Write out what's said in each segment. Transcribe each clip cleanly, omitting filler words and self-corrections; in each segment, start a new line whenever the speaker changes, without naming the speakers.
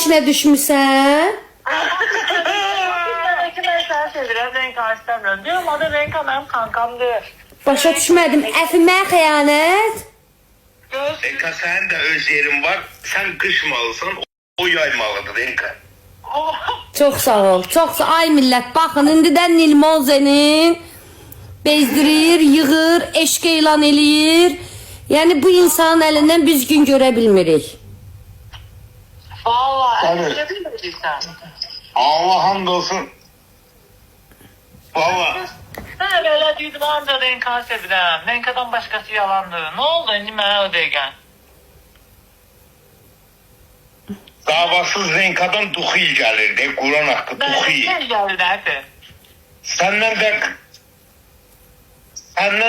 işinə düşmüsən?
Ben sen sevirəm, Renka istəmirəm. Diyorum adı Renka mənim kankamdır.
Başa düşmədim. Əfimə xəyanət?
Göz.
Renka sen de öz yerin var. Sen kışmalısın. O yaymalıdır Renka.
Çox sağ ol. Çox sağ. Ay millət, baxın indidən Nilmozenin bezdirir, yığır, eşq elan eləyir. Yəni bu insanın əlindən biz gün görə bilmirik.
Valla
Evet.
bilmirsən.
Allah hamdolsun. Valla.
Mən belə dedim ancaq Renka sevirəm. Renkadan başqası yalandır. Ne oldu indi mənə o dəqiqə?
Davasız Renka'dan Duhi gelirdi. Kur'an hakkı Duhi.
Mən gəldi dəfə.
Senden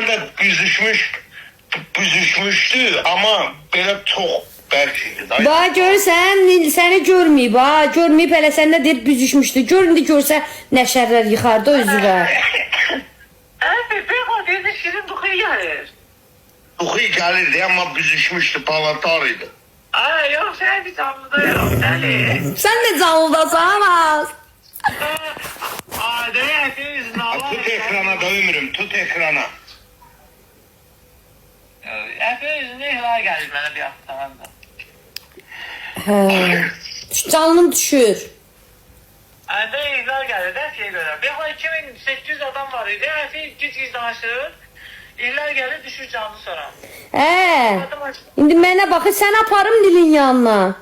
de büzüşmüştü ama böyle çok belki.
Bax görsən, Nil səni görməyib, ha, görməyib hələ səndə deyib büzüşmüşdü. Gör indi görsə nəşərlər yıxardı özünə.
Əfə, pek o dedi şirin Duhi gəlir.
Duhi gelirdi ama büzüşmüştü. Palatarıydı.
Ay yok sen bir canlıda yok deli.
Sən də canlıdasan, ha.
Ay deli Efe yüzüne Allah.
Tut ekrana da ömrüm. Tut ekrana.
Efe yüzüne ihlal gelir bana bir hafta.
Hə. Canlım düşür.
Ende ihlal gelir de Efe'ye göre. Bir o 2800 adam var idi. Efe 200 danışır. İhlal gelir düşür canlı sonra.
Hə. İndi mənə baxır, sən aparım Nilin yanına.